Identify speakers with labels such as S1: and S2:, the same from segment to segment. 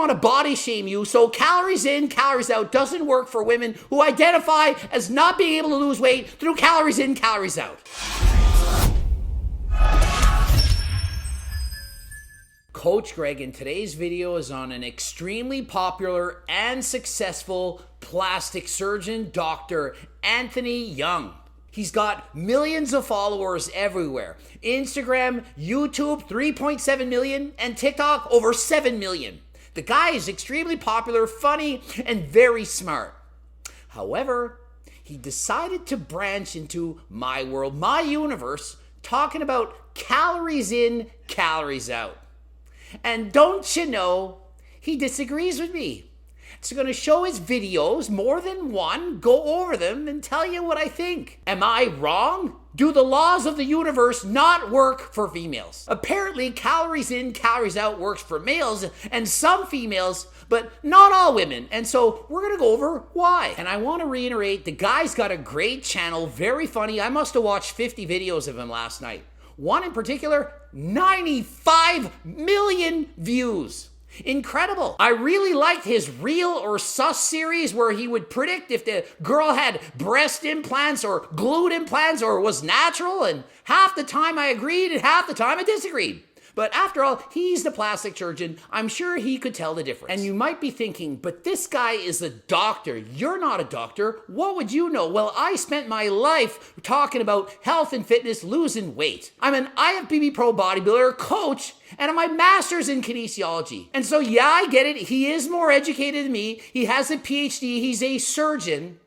S1: want to body shame you, so calories in, calories out doesn't work for women who identify as not being able to lose weight through calories in, calories out. Coach Greg, in today's video is on an extremely popular and successful plastic surgeon, Dr. Anthony Young. He's got millions of followers everywhere. Instagram, YouTube, 3.7 million, and TikTok, over 7 million. The guy is extremely popular, funny, and very smart. However, he decided to branch into my world, my universe, talking about calories in, calories out. And don't you know, he disagrees with me. So I'm going to show his videos, more than one, go over them, and tell you what I think. Am I wrong? Do the laws of the universe not work for females? Apparently, calories in, calories out works for males and some females, but not all women. And so we're going to go over why. And I want to reiterate, the guy's got a great channel, very funny. I must have watched 50 videos of him last night. One in particular, 95 million views. Incredible. I really liked his Real or Sus series where he would predict if the girl had breast implants or glued implants or was natural, and half the time I agreed and half the time I disagreed. But after all, he's the plastic surgeon. I'm sure he could tell the difference. And you might be thinking, but this guy is a doctor. You're not a doctor. What would you know? Well, I spent my life talking about health and fitness, losing weight. I'm an IFBB pro bodybuilder, coach, and my master's in kinesiology. And so, yeah, I get it. He is more educated than me. He has a PhD. He's a surgeon.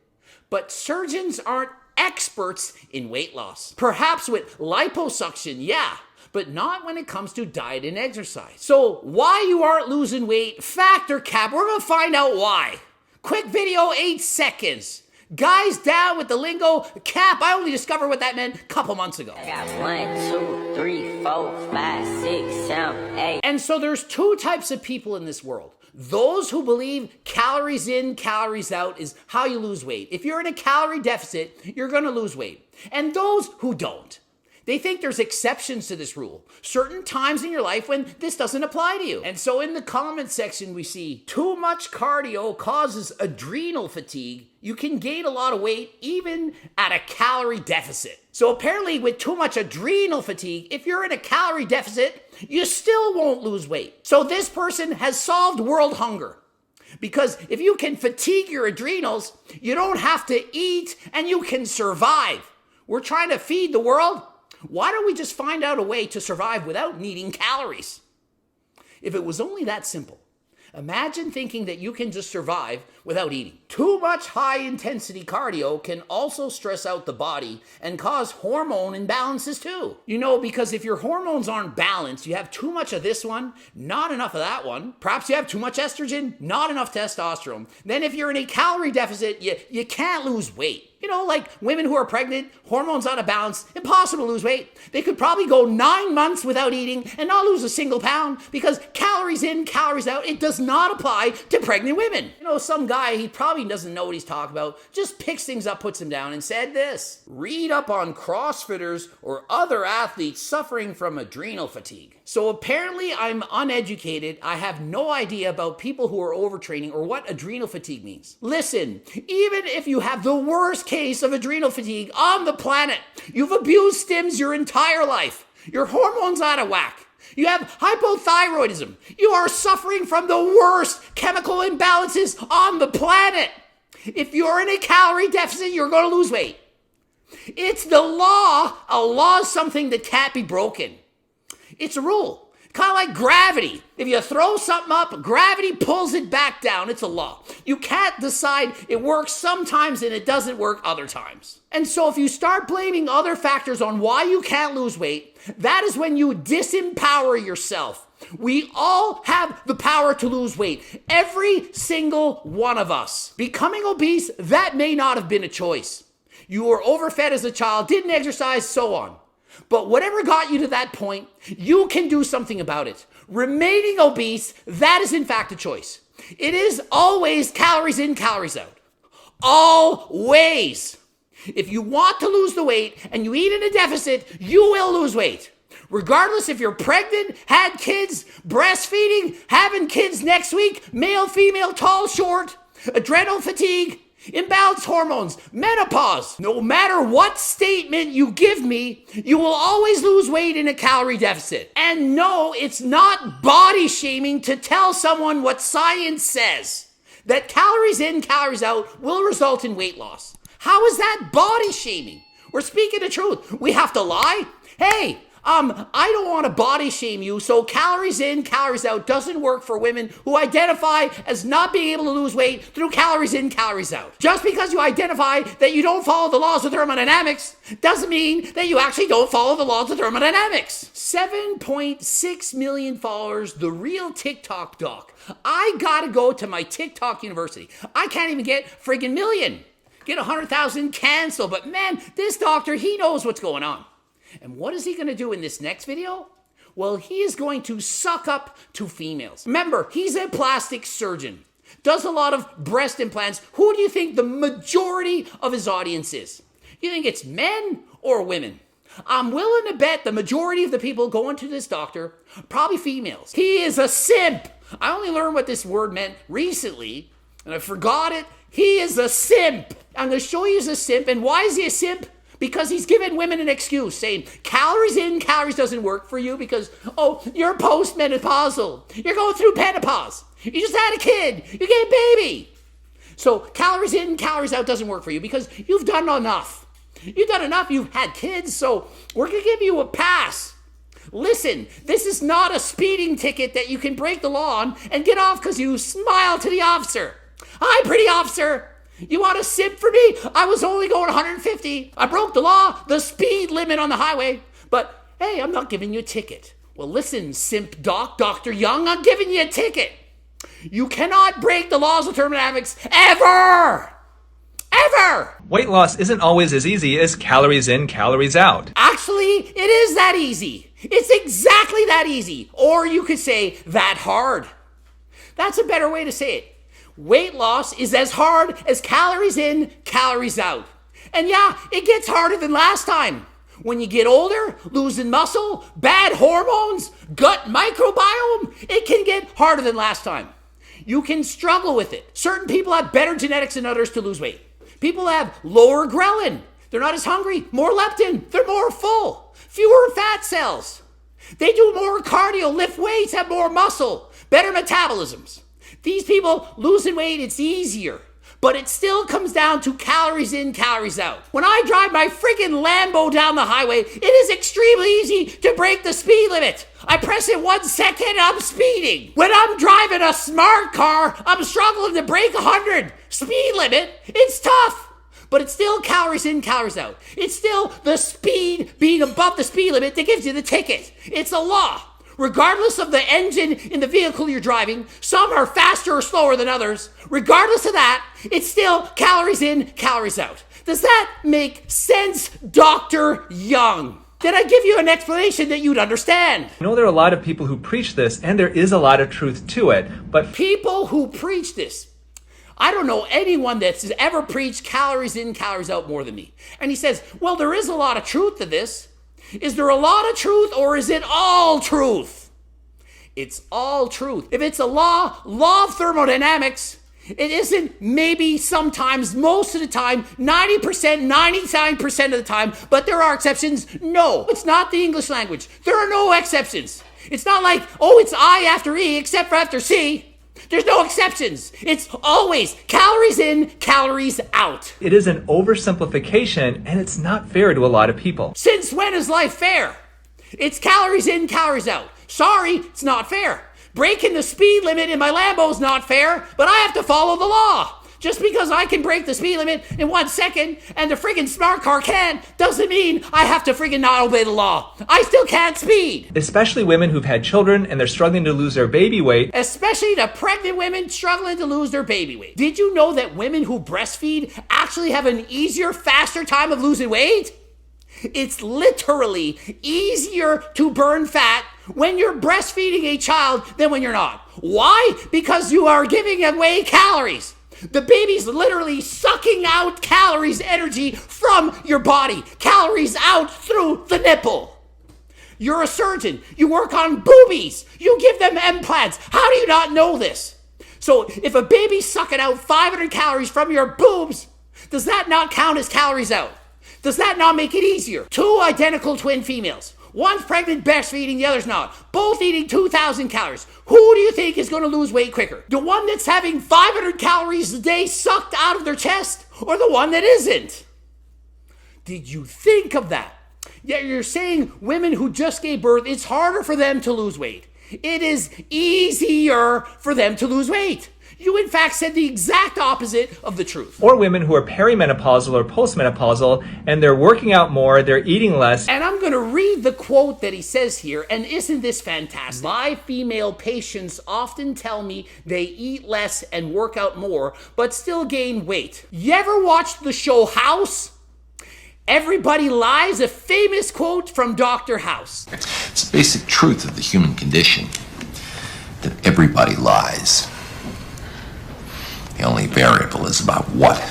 S1: But surgeons aren't experts in weight loss. Perhaps with liposuction, yeah, but not when it comes to diet and exercise. So why you aren't losing weight, fact or cap, we're gonna find out why. Quick video, 8 seconds. Guys down with the lingo, cap, I only discovered what that meant a couple months ago.
S2: I got 1, 2, 3, 4, 5, 6, 7, 8.
S1: And so there's two types of people in this world. Those who believe calories in, calories out is how you lose weight. If you're in a calorie deficit, you're gonna lose weight. And those who don't. They think there's exceptions to this rule. Certain times in your life when this doesn't apply to you. And so in the comment section, we see too much cardio causes adrenal fatigue. You can gain a lot of weight even at a calorie deficit. So apparently with too much adrenal fatigue, if you're in a calorie deficit, you still won't lose weight. So this person has solved world hunger. Because if you can fatigue your adrenals, you don't have to eat and you can survive. We're trying to feed the world. Why don't we just find out a way to survive without needing calories? If it was only that simple, imagine thinking that you can just survive without eating. Too much high-intensity cardio can also stress out the body and cause hormone imbalances too. You know, because if your hormones aren't balanced, you have too much of this one, not enough of that one. Perhaps you have too much estrogen, not enough testosterone. Then if you're in a calorie deficit, you can't lose weight. You know, like women who are pregnant, hormones out of balance, impossible to lose weight. They could probably go 9 months without eating and not lose a single pound because calories in, calories out, it does not apply to pregnant women. You know, some guy, he probably doesn't know what he's talking about, just picks things up, puts them down, and said this. Read up on CrossFitters or other athletes suffering from adrenal fatigue. So apparently I'm uneducated. I have no idea about people who are overtraining or what adrenal fatigue means. Listen, even if you have the worst case of adrenal fatigue on the planet, you've abused stims your entire life. Your hormones out of whack. You have hypothyroidism. You are suffering from the worst chemical imbalances on the planet. If you're in a calorie deficit, you're going to lose weight. It's the law. A law is something that can't be broken. It's a rule. Kind of like gravity. If you throw something up, gravity pulls it back down. It's a law. You can't decide it works sometimes and it doesn't work other times. And so if you start blaming other factors on why you can't lose weight, that is when you disempower yourself. We all have the power to lose weight. Every single one of us. Becoming obese, that may not have been a choice. You were overfed as a child, didn't exercise, so on. But whatever got you to that point, you can do something about it. Remaining obese, that is in fact a choice. It is always calories in, calories out. Always. If you want to lose the weight and you eat in a deficit, you will lose weight. Regardless if you're pregnant, had kids, breastfeeding, having kids next week, male, female, tall, short, adrenal fatigue, imbalanced hormones, menopause. No matter what statement you give me, you will always lose weight in a calorie deficit. And no, it's not body shaming to tell someone what science says. That calories in, calories out will result in weight loss. How is that body shaming? We're speaking the truth. We have to lie? Hey, I don't want to body shame you, so calories in, calories out doesn't work for women who identify as not being able to lose weight through calories in, calories out. Just because you identify that you don't follow the laws of thermodynamics doesn't mean that you actually don't follow the laws of thermodynamics. 7.6 million followers, the real TikTok doc. I gotta go to my TikTok university. I can't even get friggin' million. Get 100,000 canceled, but man, this doctor, he knows what's going on. And what is he going to do in this next video? Well, he is going to suck up to females. Remember, he's a plastic surgeon, does a lot of breast implants. Who do you think the majority of his audience is? You think it's men or women? I'm willing to bet the majority of the people going to this doctor are probably females. He is a simp. I only learned what this word meant recently, and I forgot it. He is a simp. I'm going to show you he's a simp. And why is he a simp? Because he's giving women an excuse, saying calories in, calories doesn't work for you because, oh, you're postmenopausal. You're going through menopause. You just had a kid. You get a baby. So calories in, calories out doesn't work for you because you've done enough. You've done enough. You've had kids, so we're going to give you a pass. Listen, this is not a speeding ticket that you can break the law on and get off because you smile to the officer. Hi, pretty officer. You want to simp for me? I was only going 150. I broke the law, the speed limit on the highway. But hey, I'm not giving you a ticket. Well, listen, simp doc, Dr. Young, I'm giving you a ticket. You cannot break the laws of thermodynamics ever. Ever.
S3: Weight loss isn't always as easy as calories in, calories out.
S1: Actually, it is that easy. It's exactly that easy. Or you could say that hard. That's a better way to say it. Weight loss is as hard as calories in, calories out. And yeah, it gets harder than last time. When you get older, losing muscle, bad hormones, gut microbiome, it can get harder than last time. You can struggle with it. Certain people have better genetics than others to lose weight. People have lower ghrelin. They're not as hungry, more leptin. They're more full, fewer fat cells. They do more cardio, lift weights, have more muscle, better metabolisms. These people losing weight, it's easier, but it still comes down to calories in, calories out. When I drive my friggin' Lambo down the highway, it is extremely easy to break the speed limit. I press it 1 second, I'm speeding. When I'm driving a smart car, I'm struggling to break 100. Speed limit, it's tough, but it's still calories in, calories out. It's still the speed being above the speed limit that gives you the ticket. It's a law. Regardless of the engine in the vehicle you're driving, some are faster or slower than others. Regardless of that, it's still calories in, calories out. Does that make sense, Dr. Young? Did I give you an explanation that you'd understand?
S3: I know there are a lot of people who preach this, and there is a lot of truth to it, but
S1: People who preach this. I don't know anyone that's ever preached calories in, calories out more than me. And he says, well, there is a lot of truth to this. Is there a lot of truth or is it all truth? It's all truth. If it's a law of thermodynamics, it isn't maybe sometimes, most of the time, 90%, 99% of the time, but there are exceptions. No, it's not the English language. There are no exceptions. It's not like, oh, it's I after E except for after C. There's no exceptions. It's always calories in, calories out.
S3: it is an oversimplification, and it's not fair to a lot of people.
S1: Since when is life fair? It's calories in, calories out. Sorry, it's not fair. Breaking the speed limit in my Lambo is not fair, but I have to follow the law. Just because I can break the speed limit in 1 second and the friggin' smart car can't, doesn't mean I have to friggin' not obey the law. I still can't speed.
S3: Especially women who've had children and they're struggling to lose their baby weight.
S1: Especially the pregnant women struggling to lose their baby weight. Did you know that women who breastfeed actually have an easier, faster time of losing weight? It's literally easier to burn fat when you're breastfeeding a child than when you're not. Why? Because you are giving away calories. The baby's literally sucking out calories, energy from your body. Calories out through the nipple. You're a surgeon. You work on boobies. You give them implants. How do you not know this? So if a baby's sucking out 500 calories from your boobs, does that not count as calories out? Does that not make it easier? Two identical twin females. One's pregnant, breastfeeding, the other's not. Both eating 2,000 calories. Who do you think is going to lose weight quicker? The one that's having 500 calories a day sucked out of their chest, or the one that isn't? Did you think of that? Yet you're saying women who just gave birth, it's harder for them to lose weight. It is easier for them to lose weight. You, in fact, said the exact opposite of the truth.
S3: Or women who are perimenopausal or postmenopausal, and they're working out more, they're eating less.
S1: And I'm going to read the quote that he says here, and isn't this fantastic? My female patients often tell me they eat less and work out more, but still gain weight. You ever watched the show House? Everybody lies, a famous quote from Dr. House.
S4: It's the basic truth of the human condition that everybody lies. The only variable is about what.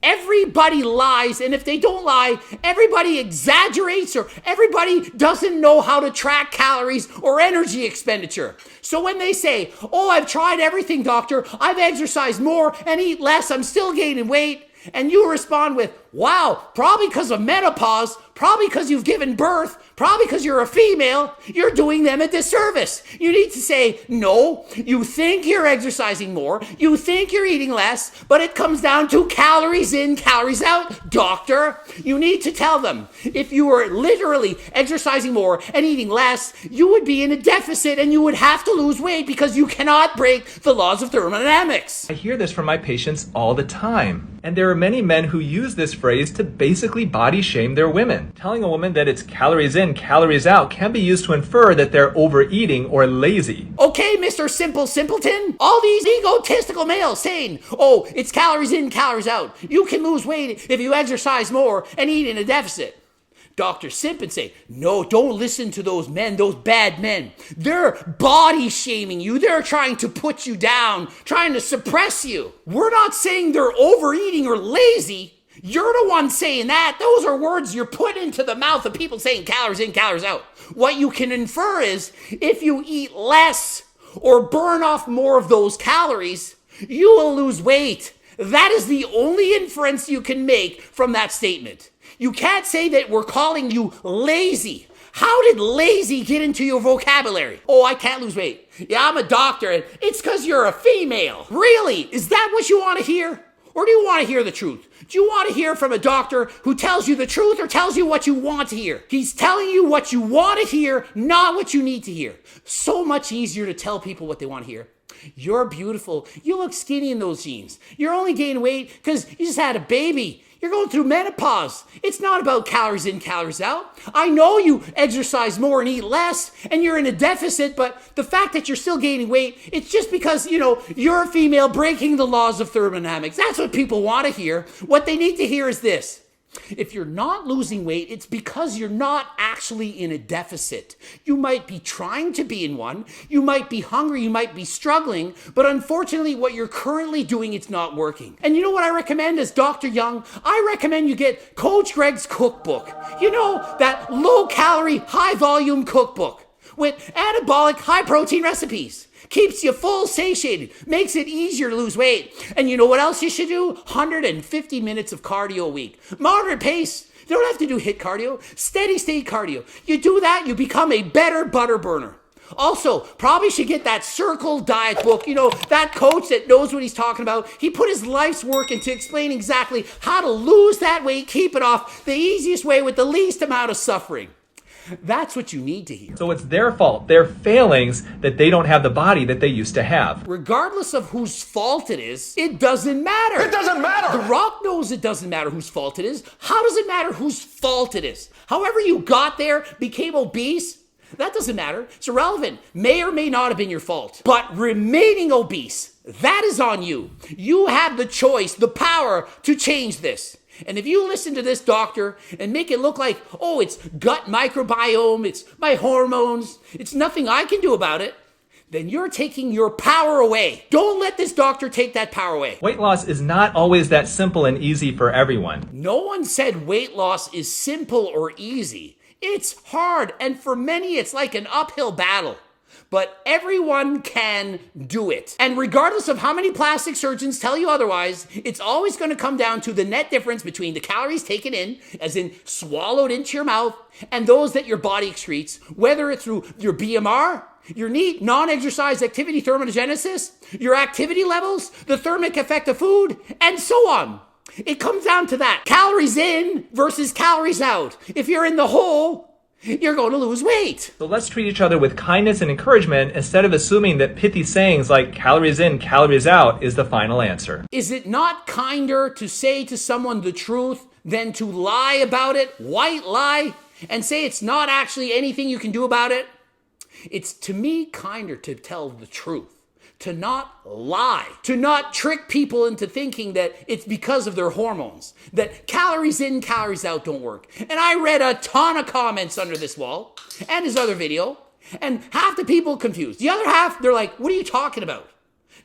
S1: Everybody lies, and if they don't lie, everybody exaggerates, or everybody doesn't know how to track calories or energy expenditure. So when they say, oh, I've tried everything, doctor, I've exercised more and eat less, I'm still gaining weight, and you respond with, wow, probably because of menopause, probably because you've given birth, probably because you're a female, you're doing them a disservice. You need to say, no, you think you're exercising more, you think you're eating less, but it comes down to calories in, calories out, doctor. You need to tell them, if you were literally exercising more and eating less, you would be in a deficit and you would have to lose weight because you cannot break the laws of thermodynamics.
S3: I hear this from my patients all the time. And there are many men who use this phrase to basically body shame their women. Telling a woman that it's calories in, calories out can be used to infer that they're overeating or lazy.
S1: Okay, Mr. Simple Simpleton, all these egotistical males saying, oh, it's calories in, calories out. You can lose weight if you exercise more and eat in a deficit. Dr. Simp and say, no, don't listen to those men, those bad men. They're body shaming you. They're trying to put you down, trying to suppress you. We're not saying they're overeating or lazy. You're the one saying that. Those are words you're putting into the mouth of people saying calories in, calories out. What you can infer is if you eat less or burn off more of those calories, you will lose weight. That is the only inference you can make from that statement. You can't say that we're calling you lazy. How did lazy get into your vocabulary? Oh, I can't lose weight. Yeah, I'm a doctor, and it's because you're a female. Really? Is that what you want to hear? Or do you want to hear the truth? Do you want to hear from a doctor who tells you the truth or tells you what you want to hear? He's telling you what you want to hear, not what you need to hear. So much easier to tell people what they want to hear. You're beautiful. You look skinny in those jeans. You're only gaining weight because you just had a baby. You're going through menopause. It's not about calories in, calories out. I know you exercise more and eat less and you're in a deficit, but the fact that you're still gaining weight, it's just because, you're a female breaking the laws of thermodynamics. That's what people want to hear. What they need to hear is this. If you're not losing weight, it's because you're not actually in a deficit. You might be trying to be in one. You might be hungry. You might be struggling. But unfortunately, what you're currently doing, it's not working. And you know what I recommend as Dr. Young? I recommend you get Coach Greg's cookbook. You know, that low-calorie, high-volume cookbook with anabolic, high-protein recipes. Keeps you full, satiated, makes it easier to lose weight. And you know what else you should do? 150 minutes of cardio a week. Moderate pace. You don't have to do HIIT cardio. Steady state cardio. You do that, you become a better butter burner. Also, probably should get that Circle Diet book. That coach that knows what he's talking about. He put his life's work into explaining exactly how to lose that weight, keep it off, the easiest way with the least amount of suffering. That's what you need to hear.
S3: So it's their fault, their failings, that they don't have the body that they used to have.
S1: Regardless of whose fault it is, it doesn't matter.
S5: It doesn't matter.
S1: The Rock knows it doesn't matter whose fault it is. How does it matter whose fault it is? However you got there, became obese, that doesn't matter. It's irrelevant. May or may not have been your fault. But remaining obese, that is on you. You have the choice, the power to change this. And if you listen to this doctor and make it look like, oh, it's gut microbiome, it's my hormones, it's nothing I can do about it, then you're taking your power away. Don't let this doctor take that power away.
S3: Weight loss is not always that simple and easy for everyone.
S1: No one said weight loss is simple or easy. It's hard, and for many, it's like an uphill battle. But everyone can do it. And regardless of how many plastic surgeons tell you otherwise, it's always going to come down to the net difference between the calories taken in, as in swallowed into your mouth, and those that your body excretes, whether it's through your BMR, your NEAT, non-exercise activity thermogenesis, your activity levels, the thermic effect of food, and so on. It comes down to that. Calories in versus calories out. If you're in the hole, you're going to lose weight.
S3: So let's treat each other with kindness and encouragement instead of assuming that pithy sayings like calories in, calories out is the final answer.
S1: Is it not kinder to say to someone the truth than to lie about it, white lie, and say it's not actually anything you can do about it? It's, to me, kinder to tell the truth, to not lie, to not trick people into thinking that it's because of their hormones, that calories in, calories out don't work. And I read a ton of comments under this wall and his other video, and half the people confused. The other half, they're like, what are you talking about?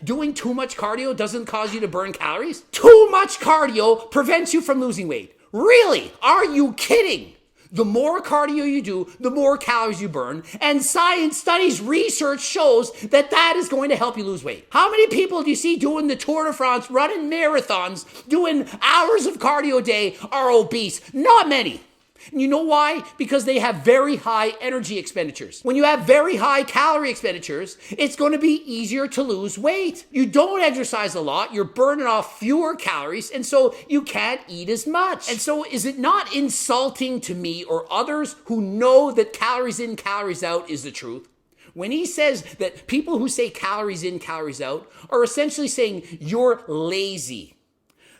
S1: Doing too much cardio doesn't cause you to burn calories? Too much cardio prevents you from losing weight. Really? Are you kidding? The more cardio you do, the more calories you burn. And science studies, research shows that that is going to help you lose weight. How many people do you see doing the Tour de France, running marathons, doing hours of cardio a day are obese? Not many. And you know why? Because they have very high energy expenditures. When you have very high calorie expenditures, it's going to be easier to lose weight. You don't exercise a lot, you're burning off fewer calories, and so you can't eat as much. And so is it not insulting to me or others who know that calories in, calories out is the truth? When he says that people who say calories in, calories out are essentially saying you're lazy.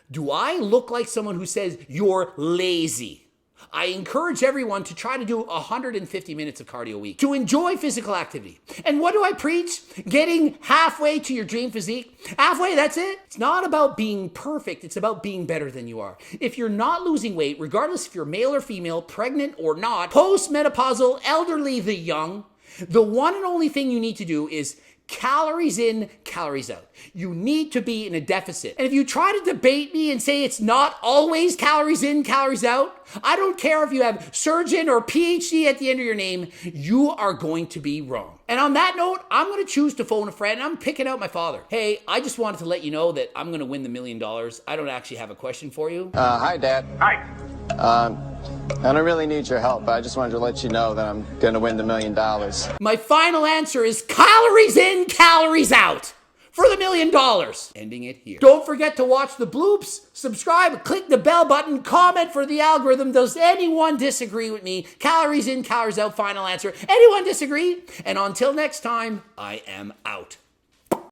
S1: Do I look like someone who says you're lazy? I encourage everyone to try to do 150 minutes of cardio a week, to enjoy physical activity. And what do I preach? Getting halfway to your dream physique. Halfway, that's it. It's not about being perfect. It's about being better than you are. If you're not losing weight, regardless if you're male or female, pregnant or not, postmenopausal, elderly, the young, the one and only thing you need to do is calories in, calories out. You need to be in a deficit. And if you try to debate me and say it's not always calories in, calories out, I don't care if you have surgeon or PhD at the end of your name, you are going to be wrong. And on that note, I'm going to choose to phone a friend. I'm picking out my father. Hey, I just wanted to let you know that I'm going to win the $1 million. I don't actually have a question for you.
S5: Hi, Dad.
S6: Hi.
S5: I don't really need your help, but I just wanted to let you know that I'm going to win the $1 million.
S1: My final answer is calories in, calories out for the $1 million. Ending it here. Don't forget to watch the bloops, subscribe, click the bell button, comment for the algorithm. Does anyone disagree with me? Calories in, calories out, final answer. Anyone disagree? And until next time, I am out.